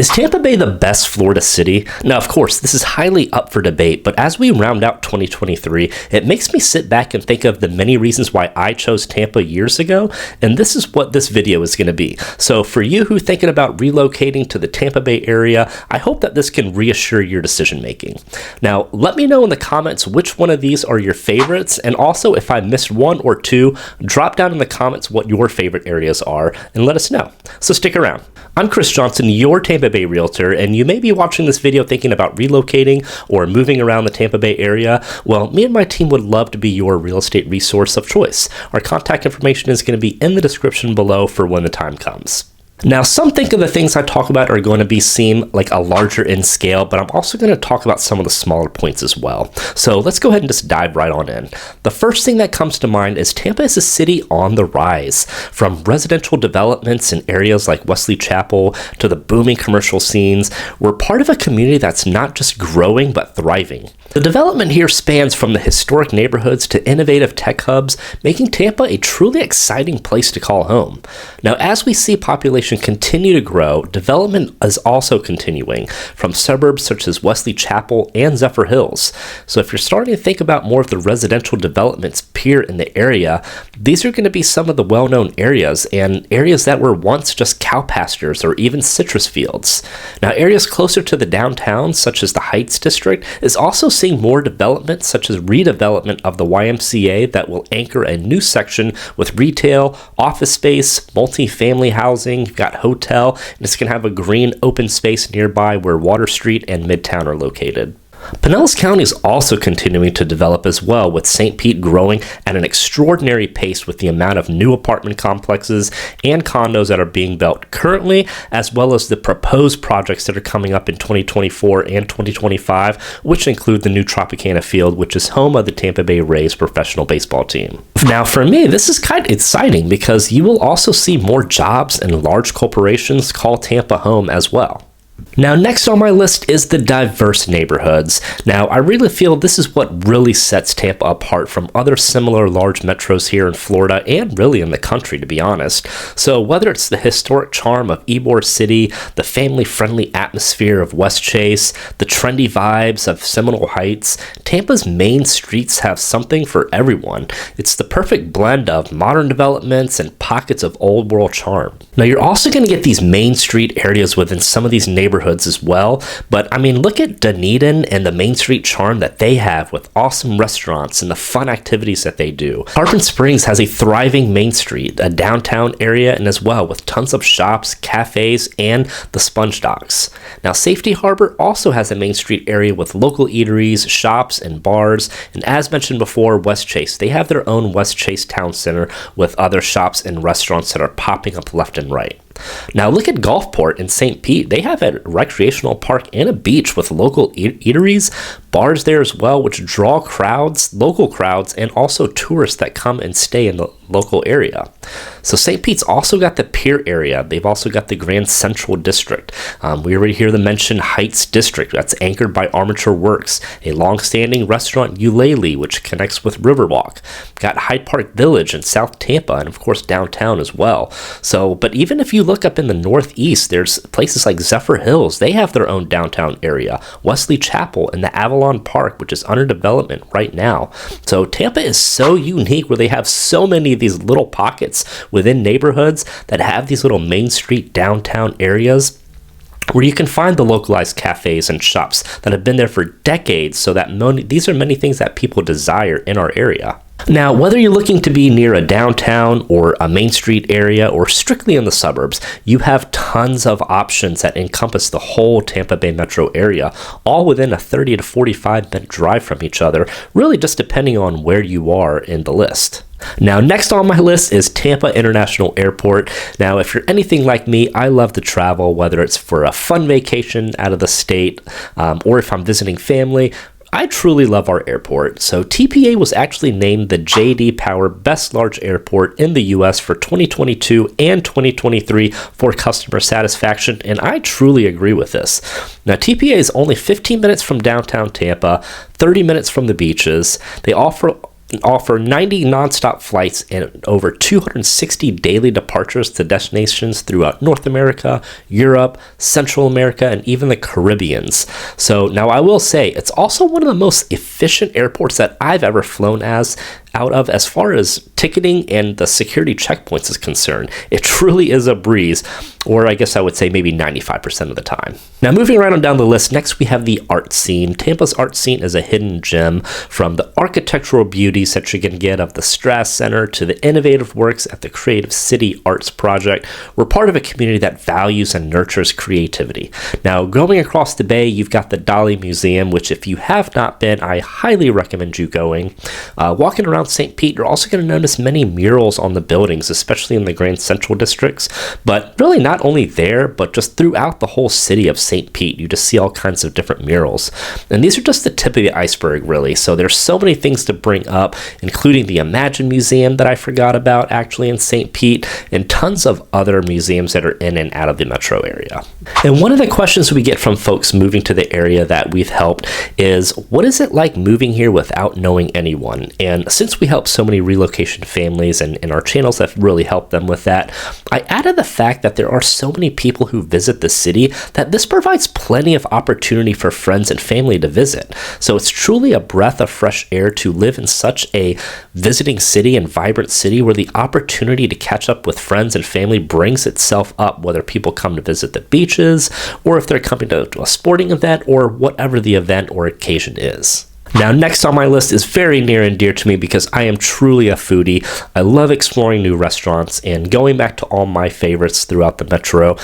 Is Tampa Bay the best Florida city? Now, of course, this is highly up for debate, but as we round out 2023, it makes me sit back and think of the many reasons why I chose Tampa years ago, and this is what this video is going to be. So for you who are thinking about relocating to the Tampa Bay area, I hope that this can reassure your decision making. Now, let me know in the comments which one of these are your favorites, and also if I missed one or two, drop down in the comments what your favorite areas are, and let us know. So stick around. I'm Chris Johnson, your Tampa Bay realtor, and you may be watching this video thinking about relocating or moving around the Tampa Bay area. Well, me and my team would love to be your real estate resource of choice. Our contact information is going to be in the description below for when the time comes. Now, some think of the things I talk about are going to be seem like a larger in scale, but I'm also going to talk about some of the smaller points as well. So let's go ahead and just dive right on in. The first thing that comes to mind is Tampa is a city on the rise. From residential developments in areas like Wesley Chapel to the booming commercial scenes, we're part of a community that's not just growing but thriving. The development here spans from the historic neighborhoods to innovative tech hubs, making Tampa a truly exciting place to call home. Now, as we see population continue to grow, development is also continuing from suburbs such as Wesley Chapel and Zephyr Hills. So if you're starting to think about more of the residential developments here in the area, these are going to be some of the well-known areas and areas that were once just cow pastures or even citrus fields. Now, areas closer to the downtown, such as the Heights District, is also seeing more development, such as redevelopment of the YMCA that will anchor a new section with retail, office space, multi-family housing. You've got hotel, and it's going to have a green open space nearby where Water Street and Midtown are located. Pinellas County is also continuing to develop as well, with St. Pete growing at an extraordinary pace with the amount of new apartment complexes and condos that are being built currently, as well as the proposed projects that are coming up in 2024 and 2025, which include the new Tropicana Field, which is home of the Tampa Bay Rays professional baseball team. Now, for me, this is kind of exciting because you will also see more jobs and large corporations call Tampa home as well. Now, next on my list is the diverse neighborhoods. Now, I really feel this is what really sets Tampa apart from other similar large metros here in Florida and really in the country, to be honest. So whether it's the historic charm of Ybor City, the family-friendly atmosphere of West Chase, the trendy vibes of Seminole Heights, Tampa's main streets have something for everyone. It's the perfect blend of modern developments and pockets of old world charm. Now, you're also going to get these main street areas within some of these neighborhoods as well, but I mean, look at Dunedin and the Main Street charm that they have with awesome restaurants and the fun activities that they do. Tarpon Springs has a thriving Main Street, a downtown area, and as well with tons of shops, cafes, and the sponge docks. Now, Safety Harbor also has a Main Street area with local eateries, shops, and bars, and as mentioned before, West Chase, they have their own West Chase Town Center with other shops and restaurants that are popping up left and right. Now, look at Gulfport in St. Pete. They have a recreational park and a beach with local eateries, bars there as well, which draw crowds, local crowds, and also tourists that come and stay in the local area. So St. Pete's also got the Pier area. They've also got the Grand Central District. We already hear the mentioned Heights District. That's anchored by Armature Works, a long-standing restaurant, Eulalie, which connects with Riverwalk. Got Hyde Park Village in South Tampa, and of course downtown as well. So, but even if you look up in the Northeast, there's places like Zephyr Hills. They have their own downtown area. Wesley Chapel and the Avalon Park, which is under development right now. So Tampa is so unique where they have so many of these little pockets within neighborhoods that have these little Main Street downtown areas where you can find the localized cafes and shops that have been there for decades, so that these are many things that people desire in our area. Now, whether you're looking to be near a downtown or a Main Street area or strictly in the suburbs, you have tons of options that encompass the whole Tampa Bay metro area, all within a 30 to 45-minute drive from each other, really just depending on where you are in the list. Now, next on my list is Tampa International Airport. Now, if you're anything like me, I love to travel, whether it's for a fun vacation out of the state or if I'm visiting family. I truly love our airport. So TPA was actually named the J.D. Power Best Large Airport in the U.S. for 2022 and 2023 for customer satisfaction, and I truly agree with this. Now, TPA is only 15 minutes from downtown Tampa, 30 minutes from the beaches. They offer offer 90 nonstop flights and over 260 daily departures to destinations throughout North America, Europe, Central America, and even the Caribbeans. So now I will say it's also one of the most efficient airports that I've ever flown out of as far as ticketing and the security checkpoints is concerned. It truly is a breeze, or I guess I would say maybe 95% of the time. Now moving right on down the list, next we have the art scene. Tampa's art scene is a hidden gem, from the architectural beauties that you can get of the Strass Center to the innovative works at the Creative City Arts Project. We're part of a community that values and nurtures creativity. Now going across the bay, you've got the Dali Museum, which if you have not been, I highly recommend you going. Walking around St. Pete, you're also going to notice many murals on the buildings, especially in the Grand Central districts, but really not only there, but just throughout the whole city of St. Pete. You just see all kinds of different murals. And these are just the tip of the iceberg, really. So there's so many things to bring up, including the Imagine Museum that I forgot about actually in St. Pete, and tons of other museums that are in and out of the metro area. And one of the questions we get from folks moving to the area that we've helped is, what is it like moving here without knowing anyone? And since we help so many relocation families and our channels have really helped them with that, I added the fact that there are so many people who visit the city that this provides plenty of opportunity for friends and family to visit. So it's truly a breath of fresh air to live in such a visiting city and vibrant city where the opportunity to catch up with friends and family brings itself up, whether people come to visit the beaches or if they're coming to a sporting event or whatever the event or occasion is. Now, next on my list is very near and dear to me because I am truly a foodie. I love exploring new restaurants and going back to all my favorites throughout the metro.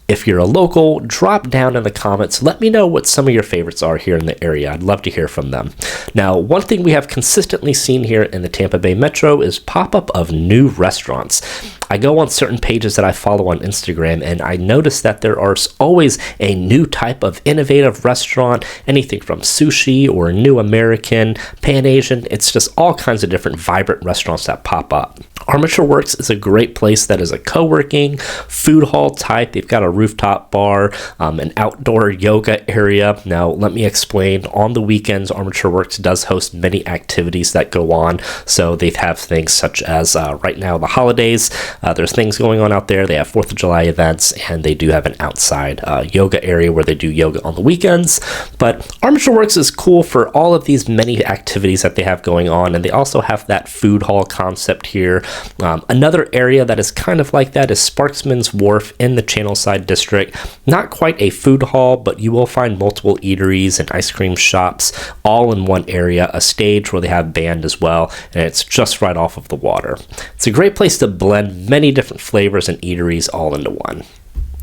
If you're a local, drop down in the comments. Let me know what some of your favorites are here in the area. I'd love to hear from them. Now, one thing we have consistently seen here in the Tampa Bay Metro is pop-up of new restaurants. I go on certain pages that I follow on Instagram, and I notice that there are always a new type of innovative restaurant, anything from sushi or new American, Pan-Asian. It's just all kinds of different vibrant restaurants that pop up. Armature Works is a great place that is a co-working, food hall type. They've got a rooftop bar, an outdoor yoga area. Now, let me explain. On the weekends, Armature Works does host many activities that go on. So they have things such as right now, the holidays. There's things going on out there. They have 4th of July events, and they do have an outside yoga area where they do yoga on the weekends. But Armature Works is cool for all of these many activities that they have going on, and they also have that food hall concept here. Another area that is kind of like that is Sparkmans Warf in the Channelside district. Not quite a food hall, but you will find multiple eateries and ice cream shops all in one area, a stage where they have band as well, and it's just right off of the water. It's a great place to blend many different flavors and eateries all into one.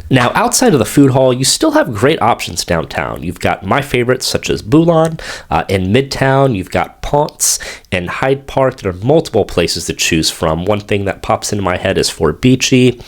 Now, outside of the food hall, you still have great options downtown. You've got my favorites such as Boulan. In Midtown, you've got Ponce and Hyde Park. There are multiple places to choose from. One thing that pops into my head is Fort Beachy.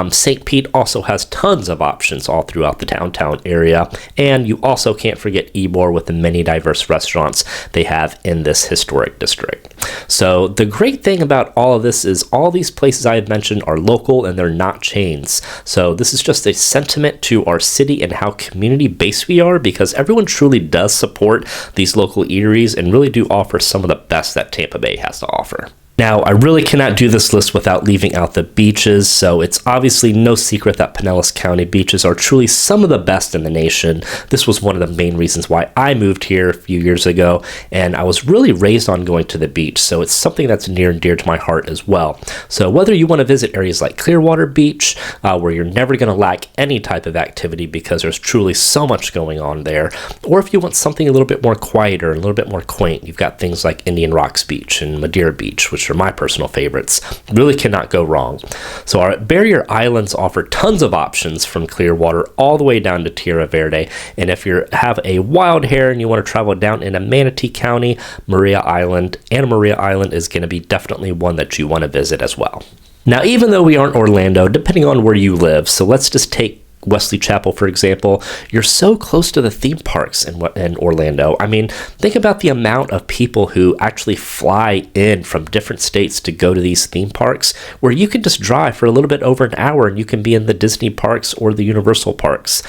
St. Pete also has tons of options all throughout the downtown area. And you also can't forget Ybor with the many diverse restaurants they have in this historic district. So the great thing about all of this is all these places I have mentioned are local and they're not chains. So this is just a sentiment to our city and how community-based we are, because everyone truly does support these local eateries and really do offer some of the best that Tampa Bay has to offer. Now, I really cannot do this list without leaving out the beaches, so it's obviously no secret that Pinellas County beaches are truly some of the best in the nation. This was one of the main reasons why I moved here a few years ago, and I was really raised on going to the beach, so it's something that's near and dear to my heart as well. So whether you want to visit areas like Clearwater Beach, where you're never going to lack any type of activity because there's truly so much going on there, or if you want something a little bit more quieter, a little bit more quaint, you've got things like Indian Rocks Beach and Madeira Beach, which are my personal favorites. Really cannot go wrong. So our barrier islands offer tons of options from Clearwater all the way down to Tierra Verde. And if you have a wild hair and you want to travel down into Manatee County, Anna Maria Island is going to be definitely one that you want to visit as well. Now, even though we aren't Orlando, depending on where you live, so let's just take Wesley Chapel, for example, you're so close to the theme parks in Orlando. I mean, think about the amount of people who actually fly in from different states to go to these theme parks, where you can just drive for a little bit over an hour and you can be in the Disney parks or the Universal parks.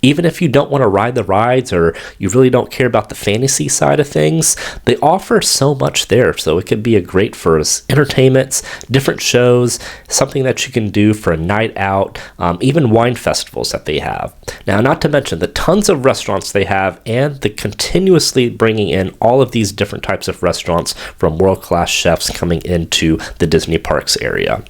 Even if you don't want to ride the rides or you really don't care about the fantasy side of things, they offer so much there. So it could be a great for entertainments, different shows, something that you can do for a night out, even wine festivals that they have. Now, not to mention the tons of restaurants they have and the continuously bringing in all of these different types of restaurants from world-class chefs coming into the Disney parks area.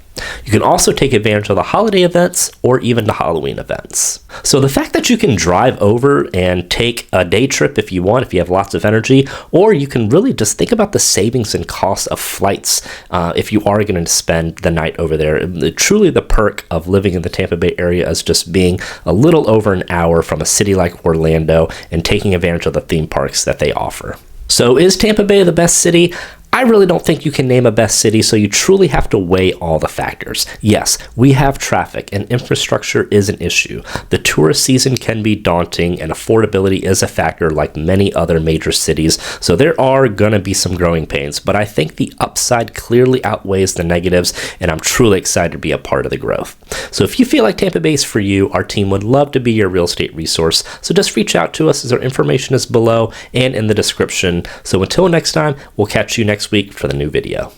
You can also take advantage of the holiday events or even the Halloween events. So the fact that you can drive over and take a day trip if you want, if you have lots of energy, or you can really just think about the savings and costs of flights if you are going to spend the night over there. Truly the perk of living in the Tampa Bay area is just being a little over an hour from a city like Orlando and taking advantage of the theme parks that they offer. So is Tampa Bay the best city? I really don't think you can name a best city, so you truly have to weigh all the factors. Yes, we have traffic and infrastructure is an issue. The tourist season can be daunting and affordability is a factor like many other major cities, so there are going to be some growing pains, but I think the upside clearly outweighs the negatives, and I'm truly excited to be a part of the growth. So if you feel like Tampa Bay is for you, our team would love to be your real estate resource, so just reach out to us as our information is below and in the description. So until next time, we'll catch you next week for the new video.